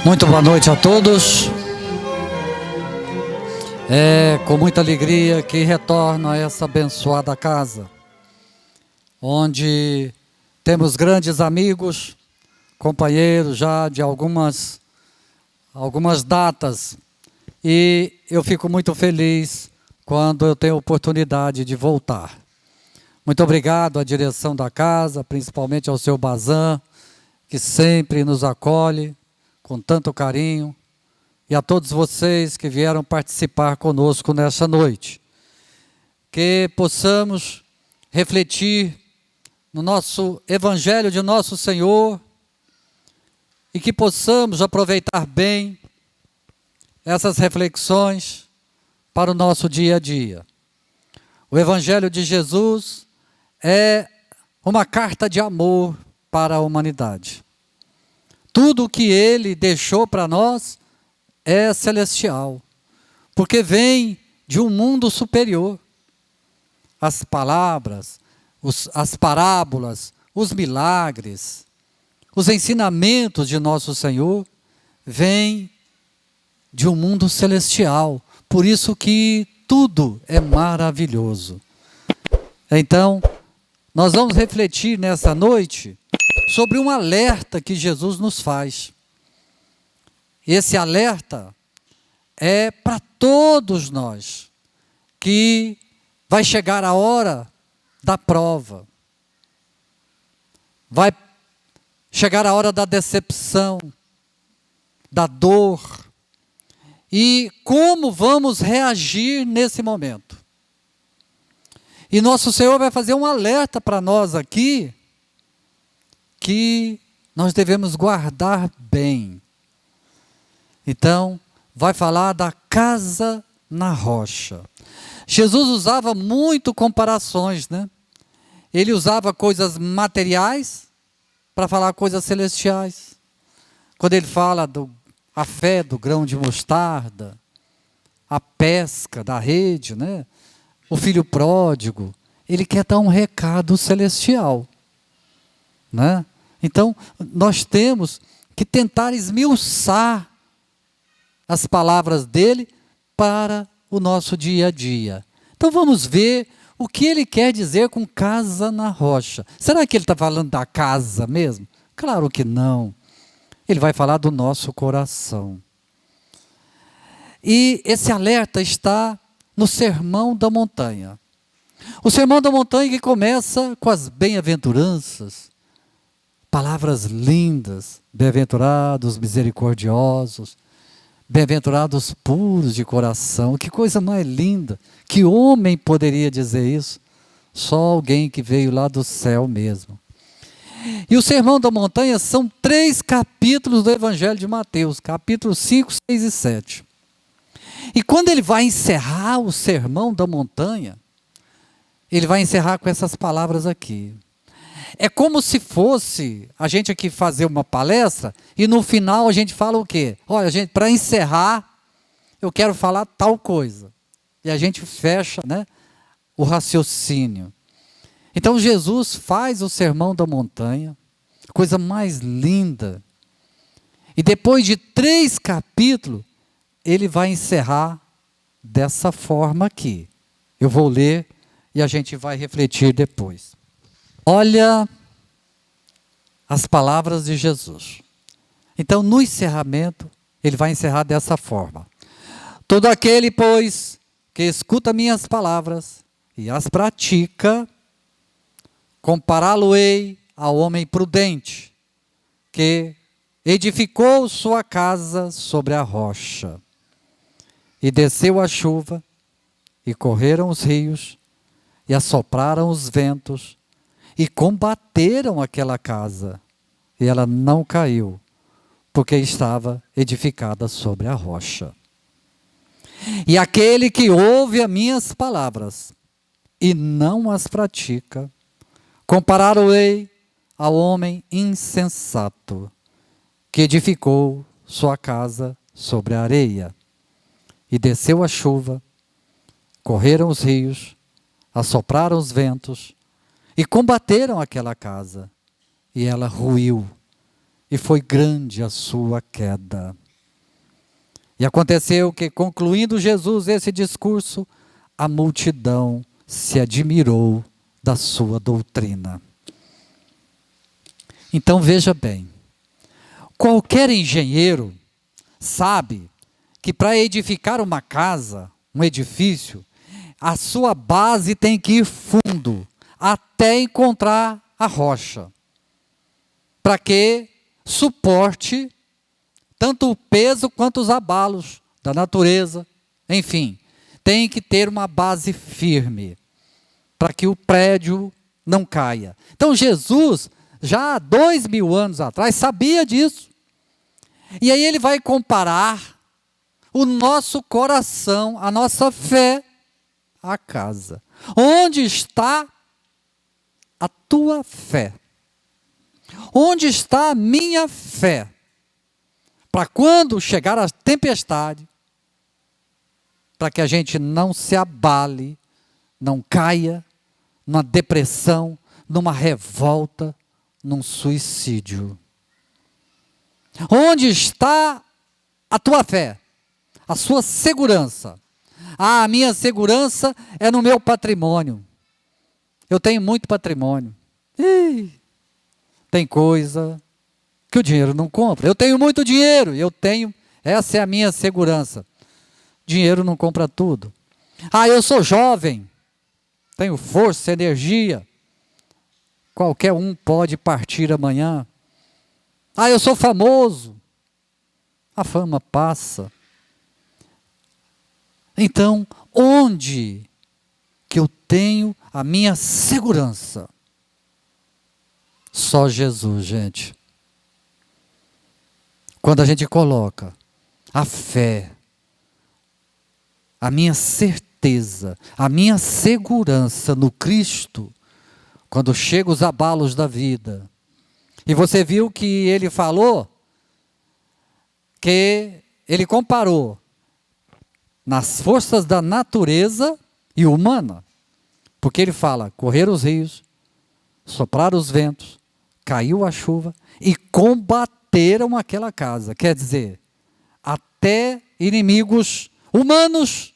Muito boa noite a todos. É com muita alegria que retorno a essa abençoada casa, onde temos grandes amigos, companheiros já de algumas datas, e eu fico muito feliz quando eu tenho oportunidade de voltar. Muito obrigado à direção da casa, principalmente ao seu Bazan, que sempre nos acolhe com tanto carinho, e a todos vocês que vieram participar conosco nessa noite. Que possamos refletir no nosso Evangelho de Nosso Senhor e que possamos aproveitar bem essas reflexões para o nosso dia a dia. O Evangelho de Jesus é uma carta de amor para a humanidade. Tudo o que Ele deixou para nós é celestial, porque vem de um mundo superior. As palavras, as parábolas, os milagres, os ensinamentos de nosso Senhor vêm de um mundo celestial. Por isso que tudo é maravilhoso. Então, nós vamos refletir nessa noite sobre um alerta que Jesus nos faz. Esse alerta é para todos nós, que vai chegar a hora da prova, vai chegar a hora da decepção, da dor, e como vamos reagir nesse momento. E nosso Senhor vai fazer um alerta para nós aqui, que nós devemos guardar bem. Então, vai falar da casa na rocha. Jesus usava muito comparações, né? Ele usava coisas materiais para falar coisas celestiais. Quando ele fala a fé do grão de mostarda, a pesca da rede, né? O filho pródigo, ele quer dar um recado celestial, né? Então, nós temos que tentar esmiuçar as palavras dele para o nosso dia a dia. Então, vamos ver o que ele quer dizer com casa na rocha. Será que ele está falando da casa mesmo? Claro que não. Ele vai falar do nosso coração. E esse alerta está no Sermão da Montanha. O Sermão da Montanha que começa com as bem-aventuranças, palavras lindas, bem-aventurados, misericordiosos, bem-aventurados puros de coração. Que coisa mais linda, que homem poderia dizer isso? Só alguém que veio lá do céu mesmo. E o Sermão da Montanha são 3 capítulos do Evangelho de Mateus, capítulos 5, 6 e 7. E quando ele vai encerrar o Sermão da Montanha, ele vai encerrar com essas palavras aqui. É como se fosse a gente aqui fazer uma palestra e no final a gente fala o quê? Olha, gente, para encerrar, eu quero falar tal coisa. E a gente fecha, né, o raciocínio. Então Jesus faz o Sermão da Montanha, coisa mais linda. E depois de 3 capítulos, ele vai encerrar dessa forma aqui. Eu vou ler e a gente vai refletir depois. Olha as palavras de Jesus. Então, no encerramento, ele vai encerrar dessa forma. Todo aquele, pois, que escuta minhas palavras e as pratica, compará-lo-ei ao homem prudente, que edificou sua casa sobre a rocha. E desceu a chuva, e correram os rios, e assopraram os ventos, e combateram aquela casa, e ela não caiu, porque estava edificada sobre a rocha. E aquele que ouve as minhas palavras e não as pratica, compará-lo-ei ao homem insensato, que edificou sua casa sobre a areia. E desceu a chuva, correram os rios, assopraram os ventos, e combateram aquela casa, e ela ruiu, e foi grande a sua queda. E aconteceu que, concluindo Jesus esse discurso, a multidão se admirou da sua doutrina. Então veja bem, qualquer engenheiro sabe que para edificar uma casa, um edifício, a sua base tem que ir fundo, até encontrar a rocha, para que suporte tanto o peso quanto os abalos da natureza. Enfim, tem que ter uma base firme, para que o prédio não caia. Então Jesus, já há 2000 anos atrás, sabia disso. E aí ele vai comparar o nosso coração, a nossa fé, à casa. Onde está a tua fé? Onde está a minha fé? Para quando chegar a tempestade, para que a gente não se abale, não caia numa depressão, numa revolta, num suicídio. Onde está a tua fé? A sua segurança? A minha segurança é no meu patrimônio. Eu tenho muito patrimônio. Tem coisa que o dinheiro não compra. Eu tenho muito dinheiro, essa é a minha segurança. Dinheiro não compra tudo. Eu sou jovem, tenho força, energia. Qualquer um pode partir amanhã. Eu sou famoso. A fama passa. Então, onde que eu tenho a minha segurança? Só Jesus, gente. Quando a gente coloca a fé, a minha certeza, a minha segurança no Cristo, quando chegam os abalos da vida, e você viu que ele falou, que ele comparou nas forças da natureza e humana, porque ele fala, correr os rios, soprar os ventos, caiu a chuva e combateram aquela casa. Quer dizer, até inimigos humanos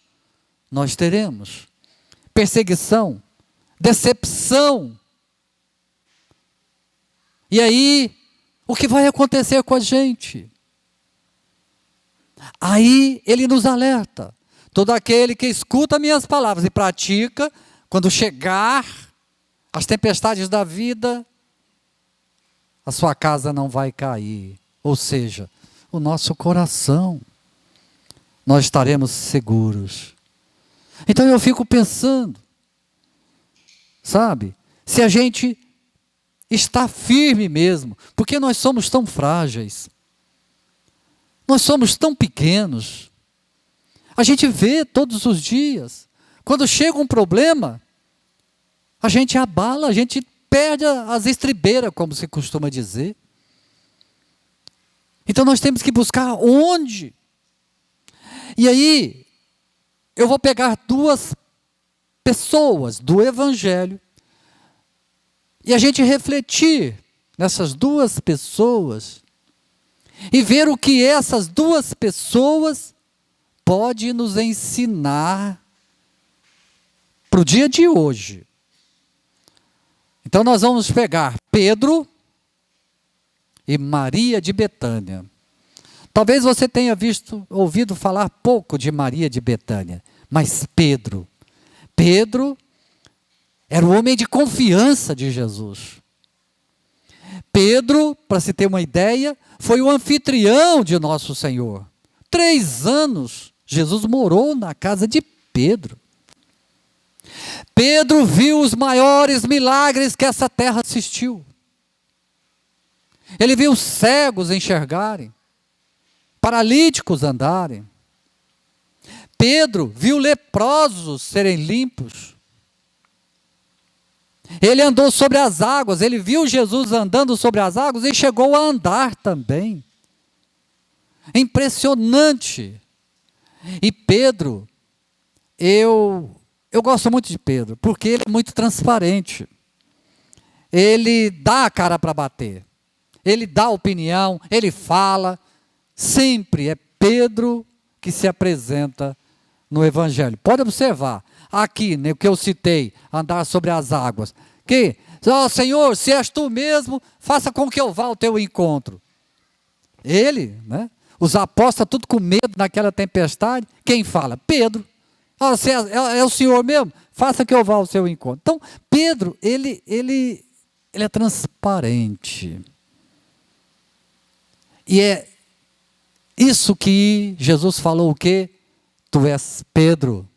nós teremos. Perseguição, decepção. E aí, o que vai acontecer com a gente? Aí ele nos alerta. Todo aquele que escuta minhas palavras e pratica, quando chegar as tempestades da vida, a sua casa não vai cair. Ou seja, o nosso coração, nós estaremos seguros. Então eu fico pensando, sabe, se a gente está firme mesmo, porque nós somos tão frágeis, nós somos tão pequenos, a gente vê todos os dias, quando chega um problema, a gente abala, a gente perde as estribeiras, como se costuma dizer. Então nós temos que buscar onde? E aí, eu vou pegar duas pessoas do Evangelho, e a gente refletir nessas duas pessoas, e ver o que essas duas pessoas podem nos ensinar para o dia de hoje. Então nós vamos pegar Pedro e Maria de Betânia. Talvez você tenha ouvido falar pouco de Maria de Betânia, mas Pedro era o homem de confiança de Jesus. Pedro, para se ter uma ideia, foi o anfitrião de nosso Senhor. 3 anos Jesus morou na casa de Pedro. Pedro viu os maiores milagres que essa terra assistiu. Ele viu cegos enxergarem, paralíticos andarem. Pedro viu leprosos serem limpos. Ele andou sobre as águas, ele viu Jesus andando sobre as águas e chegou a andar também. Impressionante. E Pedro, eu gosto muito de Pedro, porque ele é muito transparente. Ele dá a cara para bater. ele dá opinião, ele fala. Sempre é Pedro que se apresenta no Evangelho. Pode observar, aqui, né, o que eu citei, andar sobre as águas. Que, Senhor, se és tu mesmo, faça com que eu vá ao teu encontro. Ele, né? Os apóstolos, tudo com medo naquela tempestade. Quem fala? Pedro. Se é o Senhor mesmo, faça que eu vá ao seu encontro. Então, Pedro, ele é transparente. E é isso que Jesus falou, o quê? Tu és Pedro.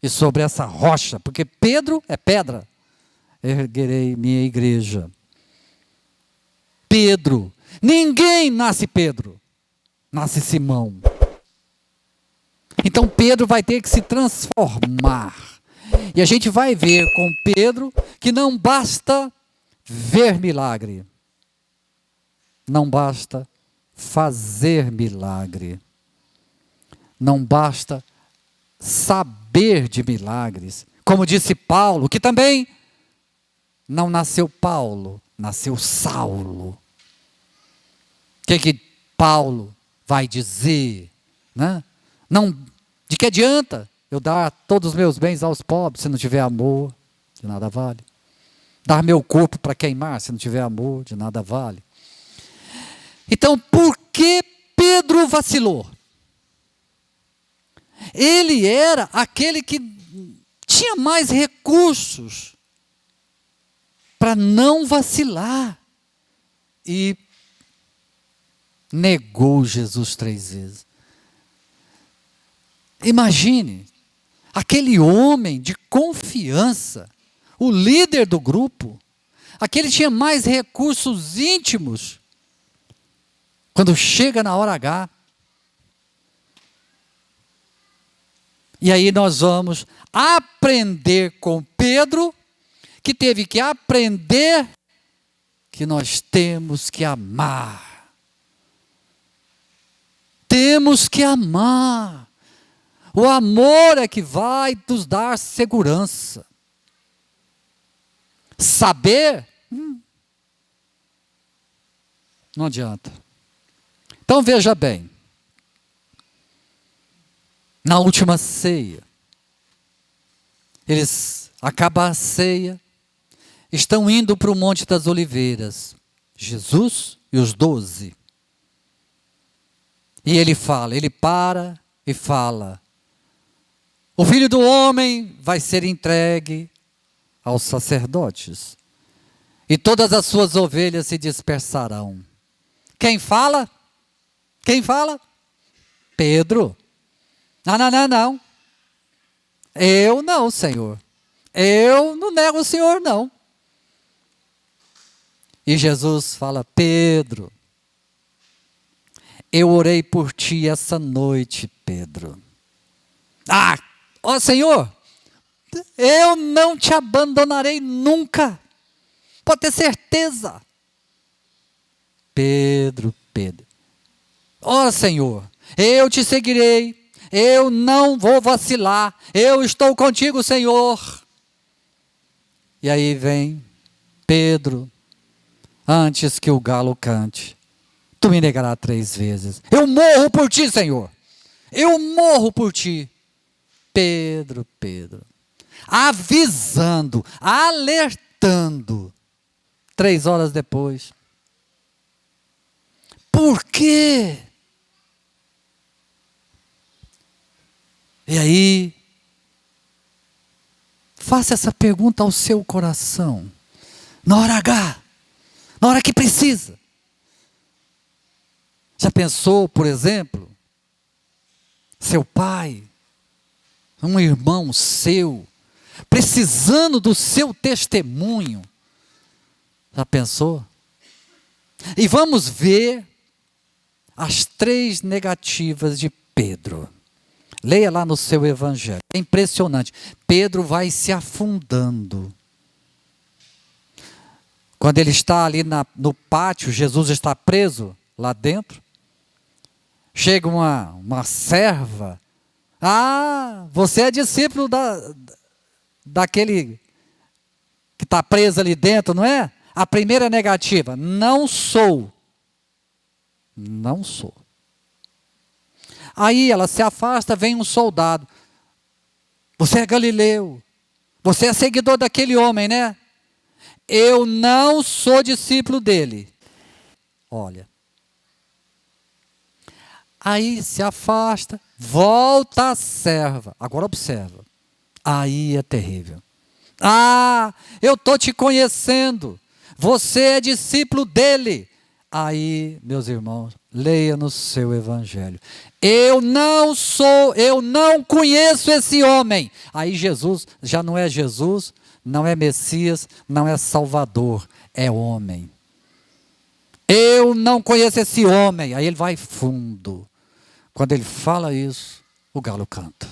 E sobre essa rocha, porque Pedro é pedra, erguerei minha igreja. Pedro. Ninguém nasce Pedro. Nasce Simão. Então Pedro vai ter que se transformar. E a gente vai ver com Pedro que não basta ver milagre. Não basta fazer milagre. Não basta saber de milagres. Como disse Paulo, que também não nasceu Paulo, nasceu Saulo. O que Paulo vai dizer? Né? Não, de que adianta eu dar todos os meus bens aos pobres se não tiver amor? De nada vale. Dar meu corpo para queimar se não tiver amor? De nada vale. Então, por que Pedro vacilou? Ele era aquele que tinha mais recursos para não vacilar. E negou Jesus 3 vezes. Imagine, aquele homem de confiança, o líder do grupo, aquele que tinha mais recursos íntimos, quando chega na hora H. E aí nós vamos aprender com Pedro, que teve que aprender que nós temos que amar. Temos que amar. O amor é que vai nos dar segurança. Saber, não adianta. Então veja bem. Na última ceia, eles acabam a ceia, estão indo para o Monte das Oliveiras, Jesus e os 12. E ele para e fala: o Filho do Homem vai ser entregue aos sacerdotes, e todas as suas ovelhas se dispersarão. Quem fala? Quem fala? Pedro. Não. Eu não, Senhor. Eu não nego o Senhor, não. E Jesus fala: Pedro, eu orei por ti essa noite, Pedro. Senhor, eu não te abandonarei nunca. Pode ter certeza. Pedro. Senhor, eu te seguirei. Eu não vou vacilar. Eu estou contigo, Senhor. E aí vem Pedro, antes que o galo cante: tu me negarás 3 vezes. Eu morro por ti, Senhor. Eu morro por ti. Pedro. Avisando, alertando. 3 horas depois. Por quê? E aí, faça essa pergunta ao seu coração. Na hora H, na hora que precisa. Já pensou, por exemplo, seu pai, um irmão seu, precisando do seu testemunho? Já pensou? E vamos ver as 3 negativas de Pedro. Leia lá no seu evangelho. É impressionante. Pedro vai se afundando. Quando ele está ali no pátio, Jesus está preso lá dentro. Chega uma serva. Você é discípulo daquele que está preso ali dentro, não é? A primeira negativa, não sou. Não sou. Aí ela se afasta, vem um soldado. Você é galileu. Você é seguidor daquele homem, né? Eu não sou discípulo dele. Olha. Aí se afasta, volta a serva. Agora observa. Aí é terrível. Ah, eu estou te conhecendo. Você é discípulo dele. Aí, meus irmãos, leia no seu evangelho. Eu não conheço esse homem. Aí Jesus já não é Jesus, não é Messias, não é Salvador, é homem. Eu não conheço esse homem. Aí ele vai fundo. Quando ele fala isso, o galo canta.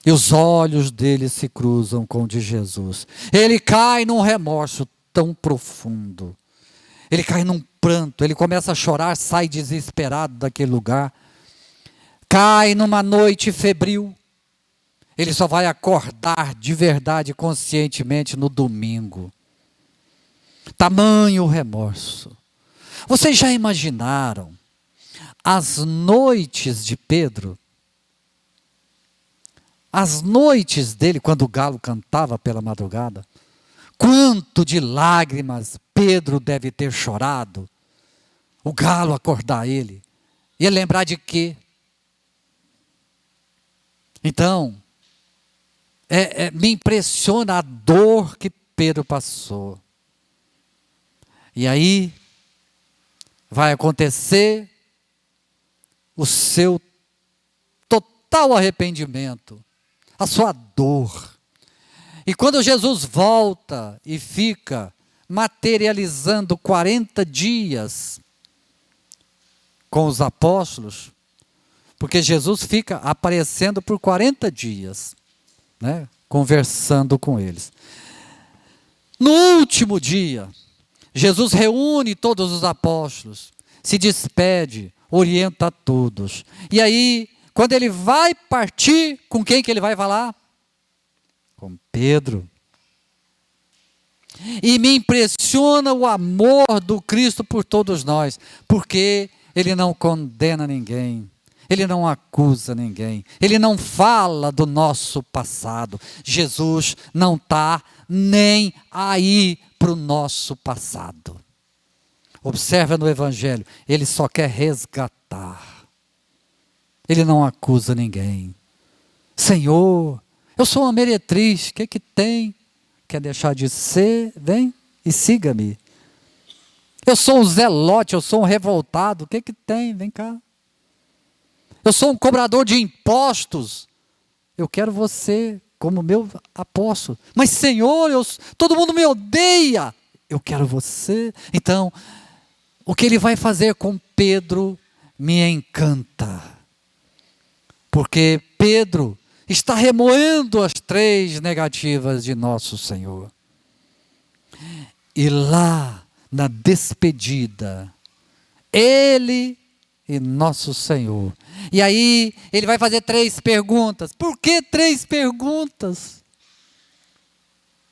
E os olhos dele se cruzam com o de Jesus. Ele cai num remorso tão profundo. Ele cai num pranto, ele começa a chorar, sai desesperado daquele lugar. Cai numa noite febril. Ele só vai acordar de verdade, conscientemente, no domingo. Tamanho remorso. Vocês já imaginaram as noites de Pedro? As noites dele, quando o galo cantava pela madrugada? Quanto de lágrimas Pedro deve ter chorado? O galo acordar ele. E ele lembrar de quê? Então, me impressiona a dor que Pedro passou. E aí, vai acontecer o seu total arrependimento, a sua dor. E quando Jesus volta e fica materializando 40 dias com os apóstolos, porque Jesus fica aparecendo por 40 dias, né, conversando com eles. No último dia, Jesus reúne todos os apóstolos, se despede, orienta a todos. E aí, quando ele vai partir, com quem que ele vai falar? Com Pedro. E me impressiona o amor do Cristo por todos nós, porque ele não condena ninguém, ele não acusa ninguém, ele não fala do nosso passado. Jesus não está nem aí para o nosso passado. Observa no Evangelho, ele só quer resgatar. Ele não acusa ninguém. Senhor, eu sou uma meretriz, o que tem? Quer deixar de ser? Vem e siga-me. Eu sou um zelote, eu sou um revoltado, o que tem? Vem cá. Eu sou um cobrador de impostos, eu quero você como meu apóstolo. Mas Senhor, todo mundo me odeia, eu quero você. Então, o que ele vai fazer com Pedro me encanta. Porque Pedro está remoendo as 3 negativas de nosso Senhor. E lá, na despedida, ele e nosso Senhor. E aí, ele vai fazer 3 perguntas. Por que 3 perguntas?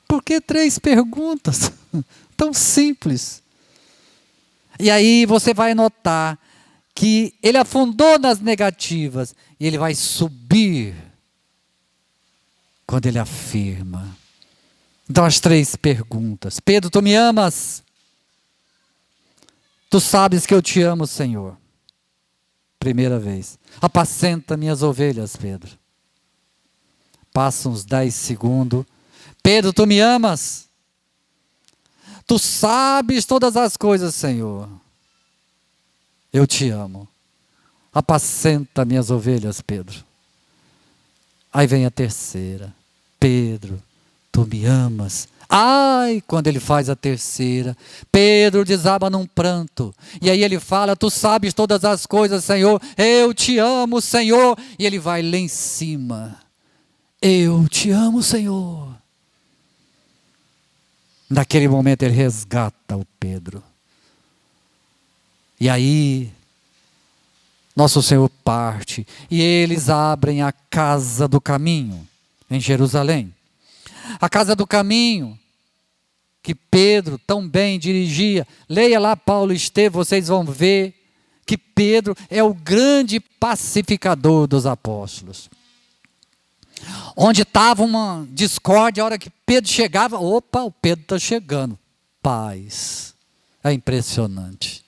Por que 3 perguntas? Tão simples. E aí, você vai notar que ele afundou nas negativas e ele vai subir quando ele afirma. Então, as 3 perguntas. Pedro, tu me amas? Tu sabes que eu te amo, Senhor. Primeira vez. Apacenta minhas ovelhas, Pedro. Passa uns 10 segundos. Pedro, tu me amas? Tu sabes todas as coisas, Senhor. Eu te amo. Apacenta minhas ovelhas, Pedro. Aí vem a terceira. Pedro, tu me amas? Ai, quando ele faz a terceira, Pedro desaba num pranto. E aí ele fala, tu sabes todas as coisas, Senhor. Eu te amo, Senhor. E ele vai lá em cima. Eu te amo, Senhor. Naquele momento ele resgata o Pedro. E aí, nosso Senhor parte. E eles abrem a casa do caminho, em Jerusalém. A casa do caminho, que Pedro tão bem dirigia. Leia lá Paulo e Estevão, vocês vão ver que Pedro é o grande pacificador dos apóstolos. Onde estava uma discórdia, a hora que Pedro chegava, opa, o Pedro está chegando. Paz. É impressionante.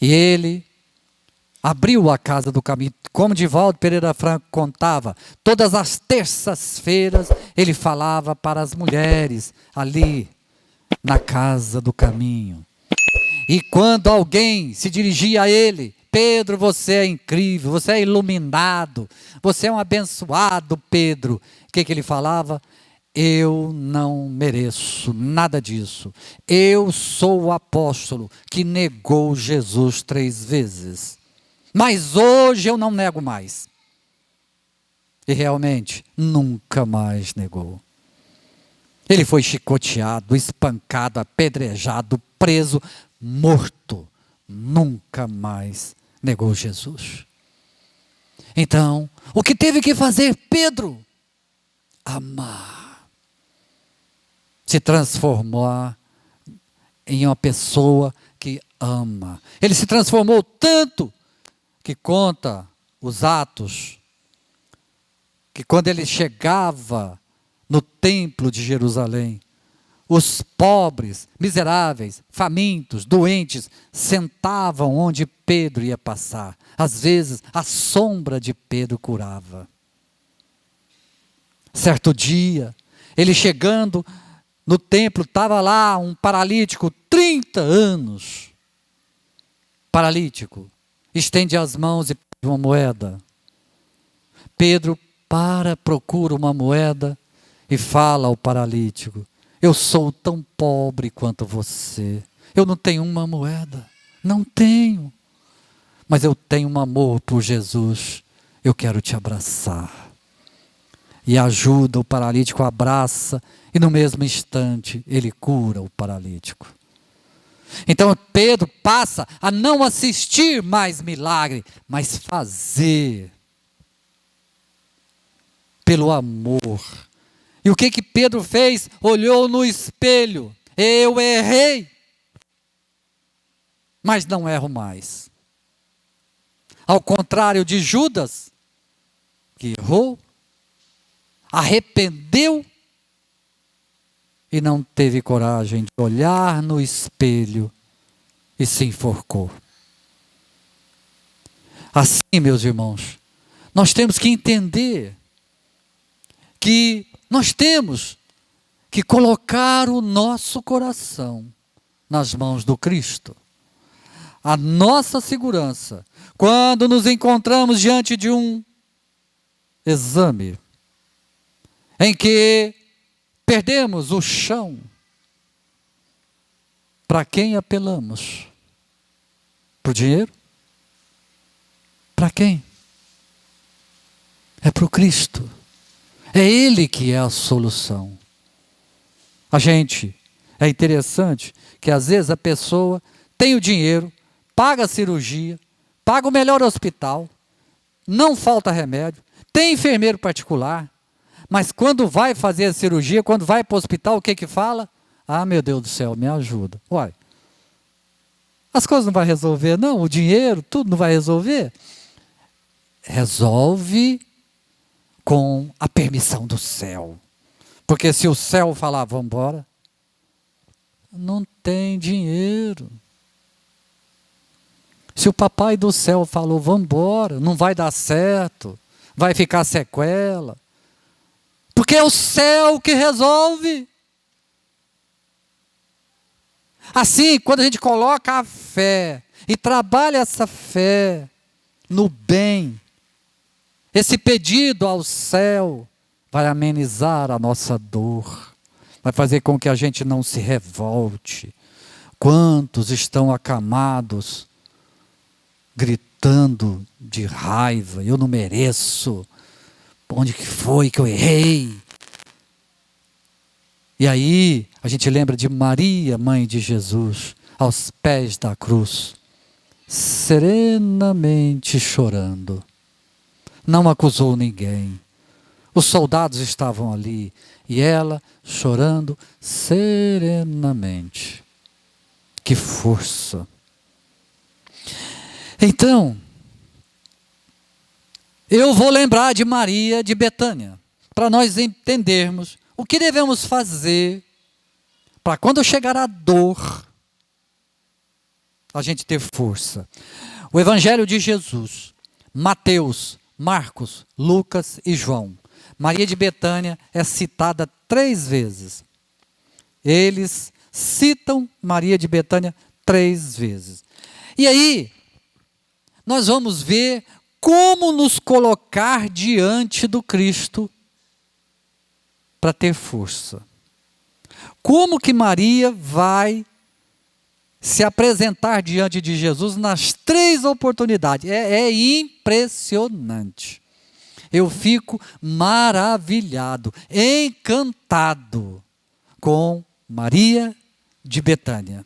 E ele abriu a casa do caminho, como Divaldo Pereira Franco contava, todas as terças-feiras ele falava para as mulheres ali na casa do caminho. E quando alguém se dirigia a ele, Pedro, você é incrível, você é iluminado, você é um abençoado, Pedro. O que ele falava? Eu não mereço nada disso. Eu sou o apóstolo que negou Jesus 3 vezes. Mas hoje eu não nego mais. E realmente, nunca mais negou. Ele foi chicoteado, espancado, apedrejado, preso, morto. Nunca mais negou Jesus. Então, o que teve que fazer Pedro? Amar. Se transformar em uma pessoa que ama. Ele se transformou tanto que conta os Atos, que quando ele chegava no templo de Jerusalém, os pobres, miseráveis, famintos, doentes, sentavam onde Pedro ia passar. Às vezes, a sombra de Pedro curava. Certo dia, ele chegando no templo, estava lá um paralítico, 30 anos. Paralítico. Estende as mãos e pede uma moeda. Pedro procura uma moeda e fala ao paralítico: eu sou tão pobre quanto você. Eu não tenho uma moeda. Não tenho. Mas eu tenho um amor por Jesus. Eu quero te abraçar. E ajuda o paralítico, abraça, e no mesmo instante ele cura o paralítico. Então Pedro passa a não assistir mais milagre, mas fazer pelo amor. E o que Pedro fez? Olhou no espelho. Eu errei, mas não erro mais. Ao contrário de Judas, que errou, arrependeu e não teve coragem de olhar no espelho e se enforcou. Assim, meus irmãos, nós temos que entender que nós temos que colocar o nosso coração nas mãos do Cristo. A nossa segurança, quando nos encontramos diante de um exame, em que perdemos o chão, para quem apelamos? Para o dinheiro? Para quem? É para o Cristo. É Ele que é a solução. É interessante que às vezes a pessoa tem o dinheiro, paga a cirurgia, paga o melhor hospital, não falta remédio, tem enfermeiro particular, mas quando vai fazer a cirurgia, quando vai para o hospital, o que fala? Ah, meu Deus do céu, me ajuda. Uai, as coisas não vai resolver, não? O dinheiro, tudo não vai resolver? Resolve com a permissão do céu. Porque se o céu falar, vamos embora, não tem dinheiro. Se o papai do céu falou, vamos embora, não vai dar certo, vai ficar sequela. Porque é o céu que resolve. Assim, quando a gente coloca a fé e trabalha essa fé no bem, esse pedido ao céu vai amenizar a nossa dor, vai fazer com que a gente não se revolte. Quantos estão acamados, gritando de raiva, eu não mereço, onde que foi que eu errei? E aí, a gente lembra de Maria, mãe de Jesus, aos pés da cruz, serenamente chorando. Não acusou ninguém. Os soldados estavam ali e ela chorando serenamente. Que força! Então, eu vou lembrar de Maria de Betânia, para nós entendermos o que devemos fazer para quando chegar a dor, a gente ter força. O Evangelho de Jesus, Mateus, Marcos, Lucas e João. Maria de Betânia é citada 3 vezes. Eles citam Maria de Betânia 3 vezes. E aí, nós vamos ver como nos colocar diante do Cristo para ter força. Como que Maria vai se apresentar diante de Jesus nas 3 oportunidades. É impressionante. Eu fico maravilhado, encantado com Maria de Betânia.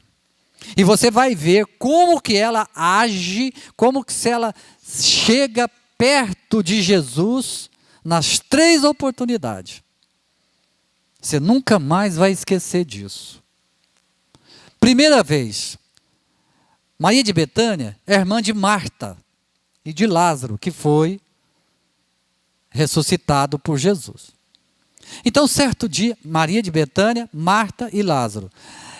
E você vai ver como que ela age, como que se ela chega perto de Jesus nas 3 oportunidades. Você nunca mais vai esquecer disso. Primeira vez, Maria de Betânia é irmã de Marta e de Lázaro, que foi ressuscitado por Jesus. Então, certo dia, Maria de Betânia, Marta e Lázaro.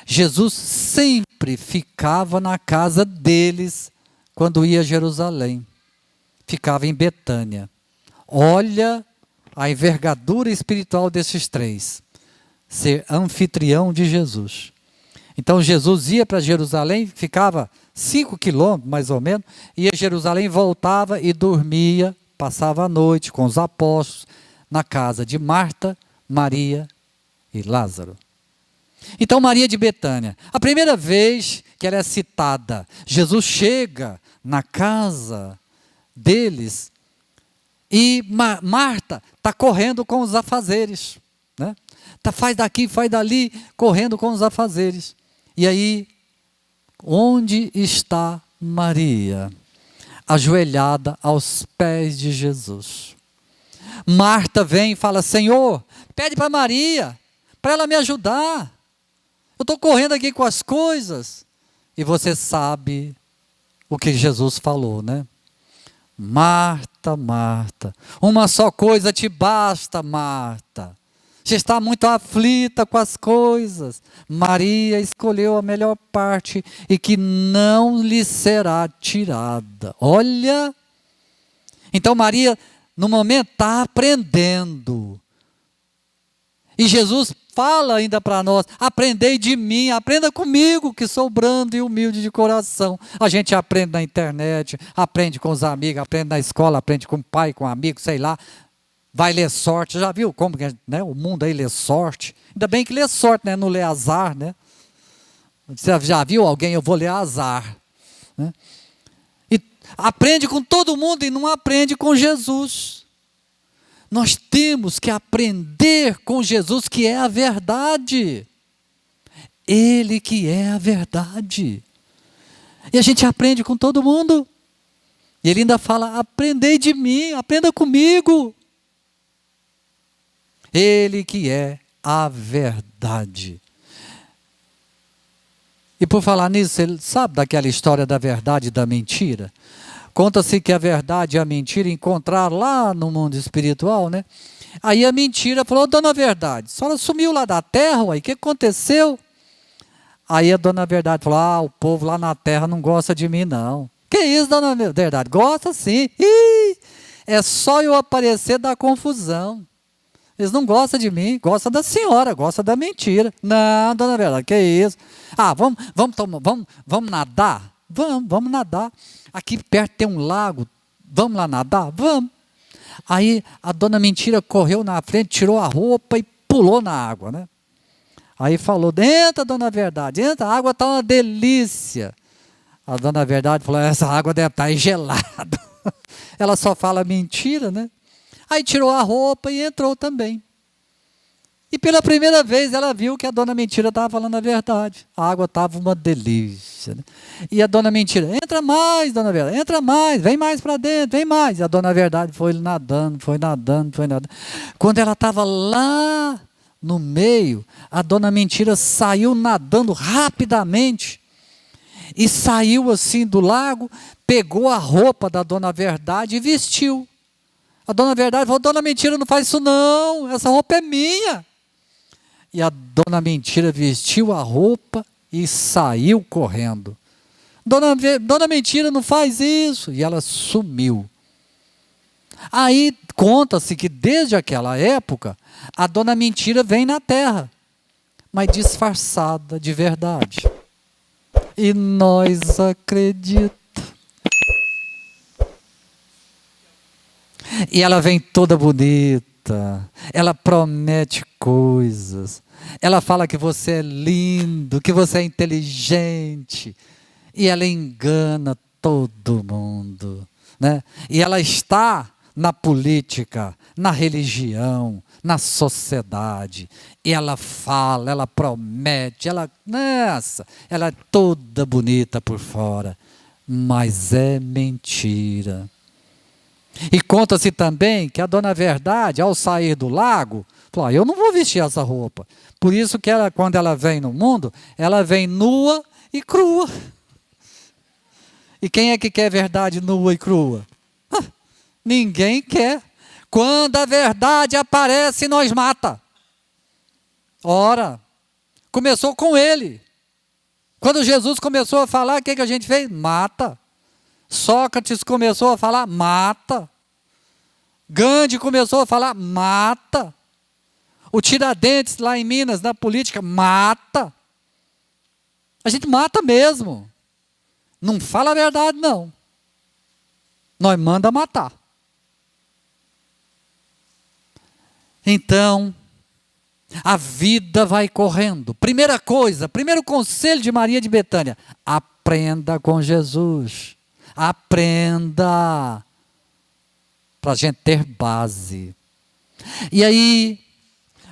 Jesus sempre ficava na casa deles quando ia a Jerusalém. Ficava em Betânia. Olha a envergadura espiritual desses 3. Ser anfitrião de Jesus. Então Jesus ia para Jerusalém, ficava 5 quilômetros mais ou menos, ia a Jerusalém, voltava e dormia, passava a noite com os apóstolos na casa de Marta, Maria e Lázaro. Então Maria de Betânia, a primeira vez que ela é citada, Jesus chega na casa deles e Marta está correndo com os afazeres, né? Faz daqui, faz dali, correndo com os afazeres. E aí, onde está Maria? Ajoelhada aos pés de Jesus. Marta vem e fala: Senhor, pede para Maria, para ela me ajudar. Eu estou correndo aqui com as coisas. E você sabe o que Jesus falou, né? Marta, Marta, uma só coisa te basta, Marta. Você está muito aflita com as coisas. Maria escolheu a melhor parte e que não lhe será tirada. Olha! Então Maria, no momento, está aprendendo. E Jesus fala ainda para nós: aprendei de mim, aprenda comigo, que sou brando e humilde de coração. A gente aprende na internet, aprende com os amigos, aprende na escola, aprende com o pai, com o amigo, sei lá. Vai ler sorte, já viu como né, o mundo aí lê sorte? Ainda bem que lê sorte, né, não lê azar, né? Você já viu alguém, eu vou ler azar, né? E aprende com todo mundo e não aprende com Jesus. Nós temos que aprender com Jesus, que é a verdade. Ele que é a verdade. E a gente aprende com todo mundo. E ele ainda fala: aprendei de mim, aprenda comigo. Ele que é a verdade. E por falar nisso, você sabe daquela história da verdade e da mentira? Conta-se que a verdade e a mentira encontraram lá no mundo espiritual, né? Aí a mentira falou: dona Verdade, a senhora sumiu lá da terra, uai, o que aconteceu? Aí a dona Verdade falou: o povo lá na terra não gosta de mim, não. Que isso, dona Verdade? Gosta sim. Ih, é só eu aparecer dar confusão. Eles não gostam de mim, gostam da senhora, gostam da mentira. Não, dona Verdade, que isso? Vamos nadar? Vamos nadar. Aqui perto tem um lago, vamos lá nadar? Vamos. Aí a dona Mentira correu na frente, tirou a roupa e pulou na água, né? Aí falou: entra, dona Verdade, entra, a água está uma delícia. A dona Verdade falou: essa água deve estar gelada. Ela só fala mentira, né? Aí tirou a roupa e entrou também. E pela primeira vez ela viu que a dona Mentira estava falando a verdade. A água estava uma delícia. Né? E a dona Mentira, entra mais, dona Verdade, entra mais, vem mais para dentro, vem mais. E a dona Verdade foi nadando, foi nadando, foi nadando. Quando ela estava lá no meio, a dona Mentira saiu nadando rapidamente. E saiu assim do lago, pegou a roupa da dona Verdade e vestiu. A dona Verdade falou, dona Mentira, não faz isso não, essa roupa é minha. E a dona Mentira vestiu a roupa e saiu correndo. Dona Mentira, não faz isso. E ela sumiu. Aí conta-se que desde aquela época, a dona Mentira vem na terra, mas disfarçada de verdade. E nós acreditamos. E ela vem toda bonita, ela promete coisas, ela fala que você é lindo, que você é inteligente, e ela engana todo mundo, né? E ela está na política, na religião, na sociedade, e ela fala, ela promete, ela é toda bonita por fora, mas é mentira. E conta-se também que a dona Verdade, ao sair do lago, falou, eu não vou vestir essa roupa. Por isso que ela, quando ela vem no mundo, ela vem nua e crua. E quem é que quer verdade nua e crua? Ninguém quer. Quando a verdade aparece, nós mata. Ora, começou com ele. Quando Jesus começou a falar, o que a gente fez? Mata. Sócrates começou a falar, mata. Gandhi começou a falar, mata. O Tiradentes lá em Minas, na política, mata. A gente mata mesmo. Não fala a verdade, não. Nós manda matar. Então, a vida vai correndo. Primeira coisa, primeiro conselho de Maria de Betânia, aprenda com Jesus. Aprenda, para a gente ter base. E aí,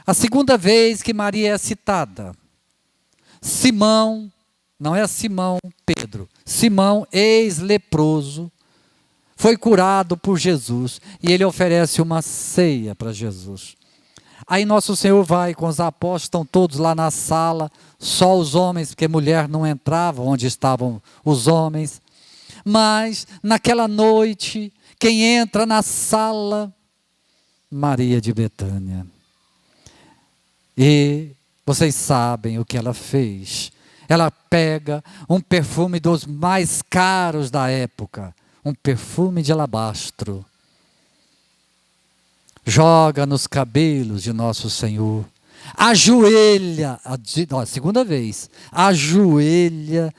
a segunda vez que Maria é citada, Simão, não é Simão Pedro, Simão, ex-leproso, foi curado por Jesus, e ele oferece uma ceia para Jesus. Aí nosso Senhor vai com os apóstolos, estão todos lá na sala, só os homens, porque mulher não entrava, onde estavam os homens. Mas, naquela noite, quem entra na sala? Maria de Betânia. E vocês sabem o que ela fez. Ela pega um perfume dos mais caros da época, um perfume de alabastro. Joga nos cabelos de nosso Senhor. Ajoelha, segunda vez, ajoelha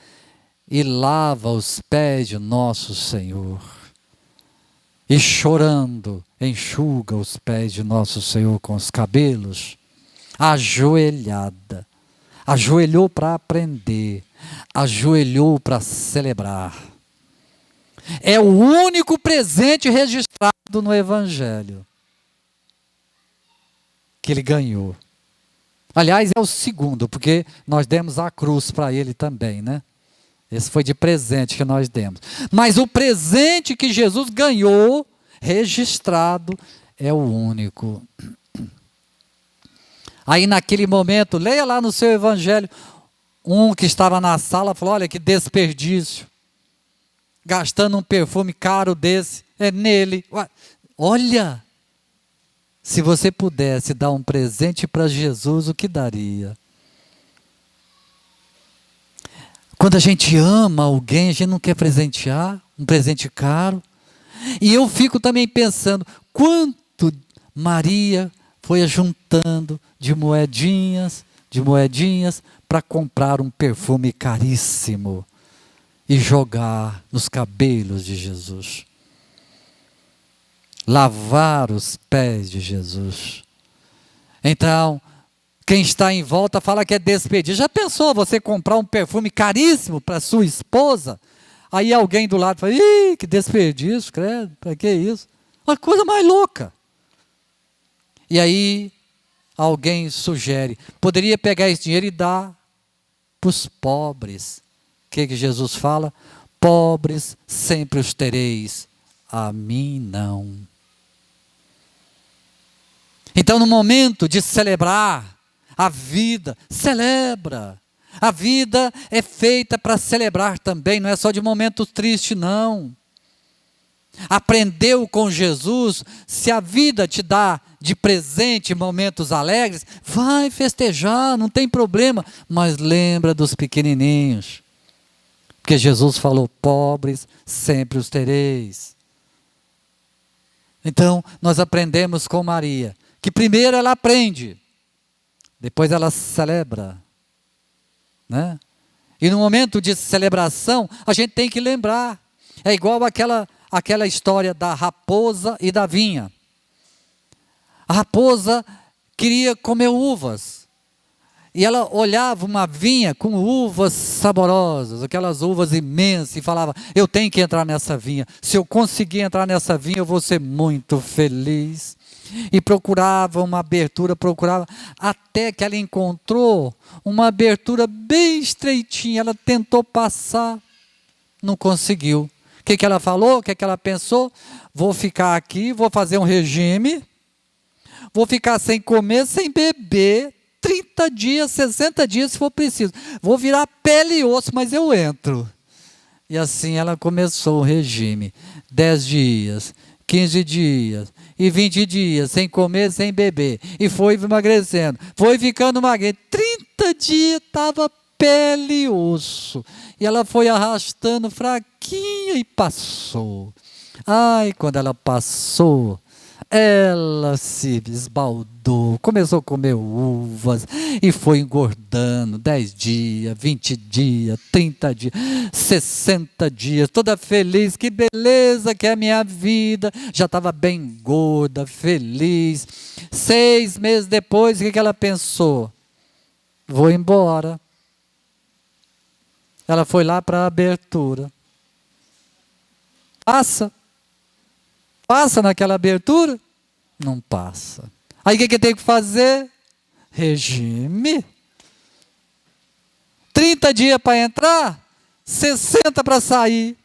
e lava os pés de nosso Senhor. E chorando, enxuga os pés de nosso Senhor com os cabelos. Ajoelhada. Ajoelhou para aprender. Ajoelhou para celebrar. É o único presente registrado no Evangelho que ele ganhou. Aliás, é o segundo, porque nós demos a cruz para ele também, né? Esse foi de presente que nós demos. Mas o presente que Jesus ganhou, registrado, é o único. Aí naquele momento, leia lá no seu evangelho, um que estava na sala falou, olha que desperdício. Gastando um perfume caro desse, é nele. Olha, se você pudesse dar um presente para Jesus, o que daria? Quando a gente ama alguém, a gente não quer presentear, um presente caro. E eu fico também pensando, quanto Maria foi juntando de moedinhas, para comprar um perfume caríssimo e jogar nos cabelos de Jesus. Lavar os pés de Jesus. Então, quem está em volta fala que é desperdício. Já pensou você comprar um perfume caríssimo para sua esposa? Aí alguém do lado fala, ih, que desperdício, credo, para que isso? Uma coisa mais louca. E aí, alguém sugere, poderia pegar esse dinheiro e dar para os pobres. O que Jesus fala? Pobres sempre os tereis, a mim não. Então, no momento de celebrar a vida, celebra. A vida é feita para celebrar também, não é só de momentos tristes, não. Aprendeu com Jesus, se a vida te dá de presente momentos alegres, vai festejar, não tem problema, mas lembra dos pequenininhos. Porque Jesus falou, pobres sempre os tereis. Então, nós aprendemos com Maria, que primeiro ela aprende, depois ela celebra, né? E no momento de celebração, a gente tem que lembrar, é igual aquela história da raposa e da vinha. A raposa queria comer uvas, e ela olhava uma vinha com uvas saborosas, aquelas uvas imensas, e falava, eu tenho que entrar nessa vinha, se eu conseguir entrar nessa vinha, eu vou ser muito feliz. E procurava uma abertura, até que ela encontrou uma abertura bem estreitinha, ela tentou passar, não conseguiu. O que ela falou? O que ela pensou? Vou ficar aqui, vou fazer um regime, vou ficar sem comer, sem beber, 30 dias, 60 dias se for preciso. Vou virar pele e osso, mas eu entro. E assim ela começou o regime. 10 dias, 15 dias e 20 dias, sem comer, sem beber. E foi emagrecendo, foi ficando magrinha. 30 dias estava pele e osso. E ela foi arrastando fraquinha e passou. Ai, quando ela passou, ela se esbaldou, começou a comer uvas e foi engordando 10 dias, 20 dias, 30 dias, 60 dias, toda feliz, que beleza que é a minha vida, já estava bem gorda, feliz. 6 meses depois, o que ela pensou? Vou embora. Ela foi lá para a abertura. Passa naquela abertura? Não passa. Aí o que tem que fazer? Regime. 30 dias para entrar, 60 para sair.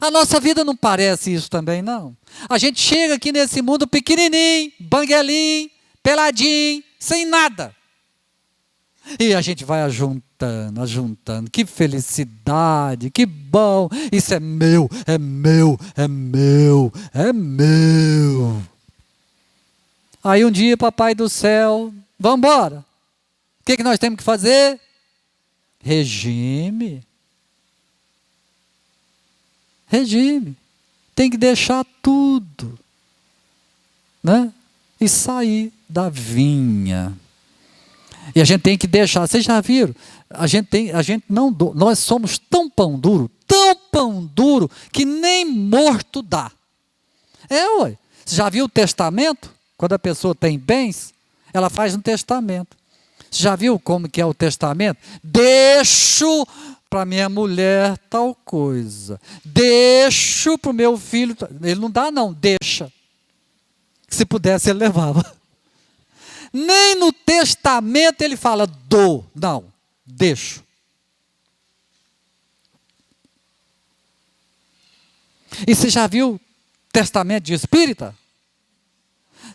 A nossa vida não parece isso também, não. A gente chega aqui nesse mundo pequenininho, banguelinho, peladinho, sem nada. E a gente vai ajuntando, que felicidade, que bom, isso é meu, é meu, é meu, é meu. Aí um dia, papai do céu, vamos embora. O que nós temos que fazer? Regime. Regime. Tem que deixar tudo, né? E sair da vinha. E a gente tem que deixar, vocês já viram? Nós somos tão pão duro, que nem morto dá. Ué. Você já viu o testamento? Quando a pessoa tem bens, ela faz um testamento. Você já viu como que é o testamento? Deixo para minha mulher tal coisa. Deixo para o meu filho. Ele não dá não, deixa. Se pudesse ele levava. Nem no testamento ele fala dou, não, deixo. E você já viu testamento de espírita?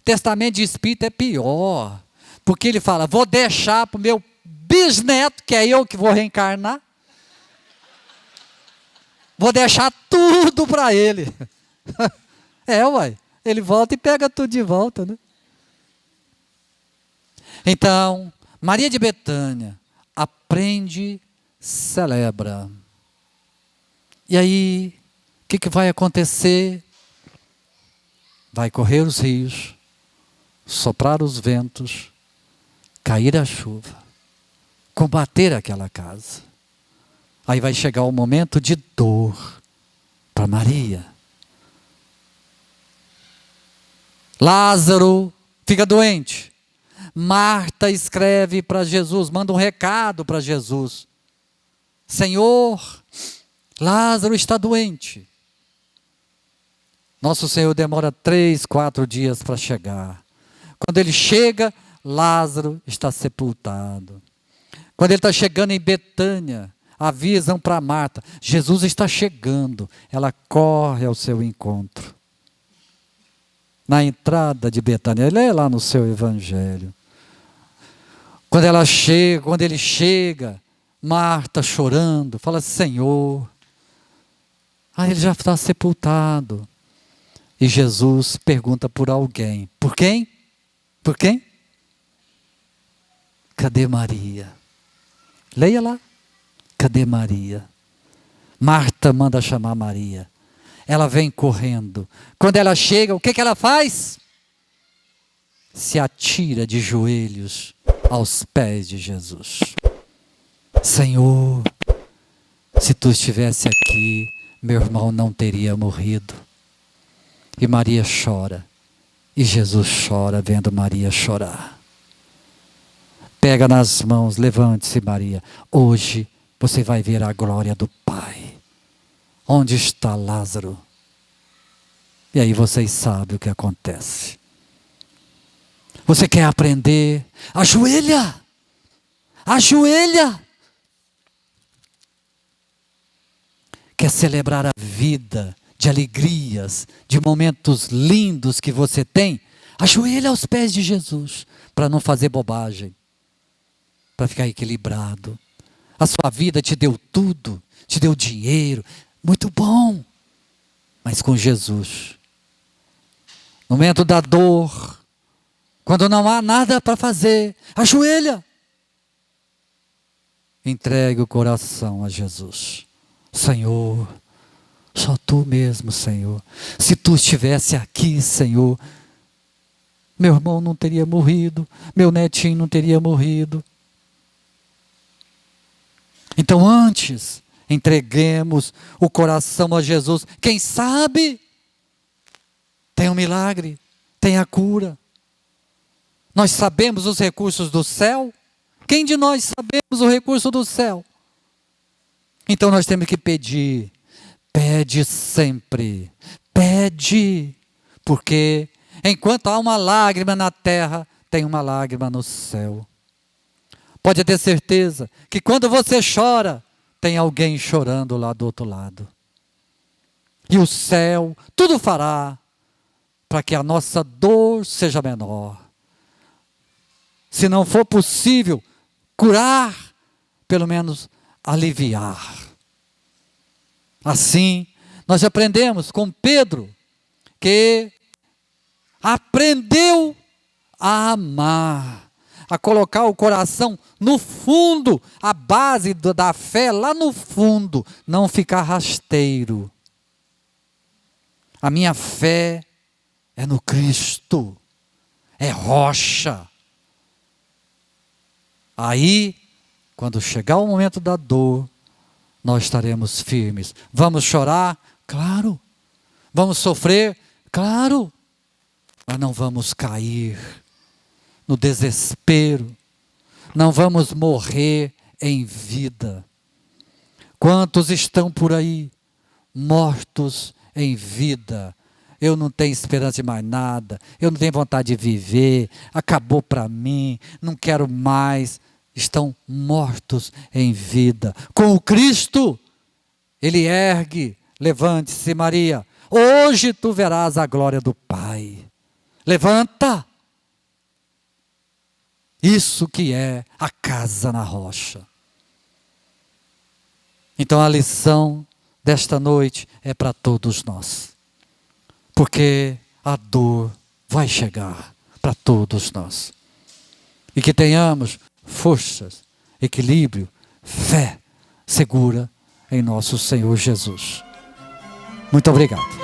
Testamento de espírita é pior, porque ele fala, vou deixar para o meu bisneto, que é eu que vou reencarnar, vou deixar tudo para ele. Uai, ele volta e pega tudo de volta, né? Então, Maria de Betânia aprende, celebra. E aí, o que vai acontecer? Vai correr os rios, soprar os ventos, cair a chuva, combater aquela casa. Aí vai chegar o momento de dor para Maria. Lázaro fica doente. Marta escreve para Jesus, manda um recado para Jesus. Senhor, Lázaro está doente. Nosso Senhor demora 3, 4 dias para chegar. Quando ele chega, Lázaro está sepultado. Quando ele está chegando em Betânia, avisam para Marta, Jesus está chegando. Ela corre ao seu encontro. Na entrada de Betânia, lê lá no seu evangelho. Quando ele chega, Marta chorando, fala, Senhor, ele já está sepultado. E Jesus pergunta por alguém. Por quem? Por quem? Cadê Maria? Leia lá. Cadê Maria? Marta manda chamar Maria. Ela vem correndo. Quando ela chega, o que ela faz? Se atira de joelhos aos pés de Jesus. Senhor, se tu estivesse aqui, meu irmão não teria morrido. E Maria chora. E Jesus chora vendo Maria chorar. Pega nas mãos, levante-se, Maria. Hoje você vai ver a glória do Pai. Onde está Lázaro? E aí vocês sabem o que acontece. Você quer aprender? Ajoelha! Ajoelha! Quer celebrar a vida de alegrias, de momentos lindos que você tem? Ajoelha aos pés de Jesus, para não fazer bobagem, para ficar equilibrado. A sua vida te deu tudo, te deu dinheiro, muito bom, mas com Jesus. No momento da dor, quando não há nada para fazer, ajoelha. Entregue o coração a Jesus. Senhor, só tu mesmo, Senhor. Se tu estivesse aqui, Senhor, meu irmão não teria morrido, meu netinho não teria morrido. Então antes, entreguemos o coração a Jesus. Quem sabe tem um milagre, tem a cura. Nós sabemos os recursos do céu? Quem de nós sabemos o recurso do céu? Então nós temos que pedir. Pede sempre. Pede. Porque enquanto há uma lágrima na terra, tem uma lágrima no céu. Pode ter certeza que quando você chora, tem alguém chorando lá do outro lado. E o céu tudo fará para que a nossa dor seja menor. Se não for possível curar, pelo menos aliviar. Assim, nós aprendemos com Pedro, que aprendeu a amar, a colocar o coração no fundo, a base da fé lá no fundo, não ficar rasteiro. A minha fé é no Cristo, é rocha. Aí, quando chegar o momento da dor, nós estaremos firmes. Vamos chorar? Claro. Vamos sofrer? Claro. Mas não vamos cair no desespero. Não vamos morrer em vida. Quantos estão por aí mortos em vida? Eu não tenho esperança de mais nada. Eu não tenho vontade de viver. Acabou para mim. Não quero mais. Estão mortos em vida. Com o Cristo, Ele ergue. Levante-se, Maria. Hoje tu verás a glória do Pai. Levanta. Isso que é a casa na rocha. Então a lição desta noite é para todos nós. Porque a dor vai chegar para todos nós. E que tenhamos forças, equilíbrio, fé segura em nosso Senhor Jesus. Muito obrigado.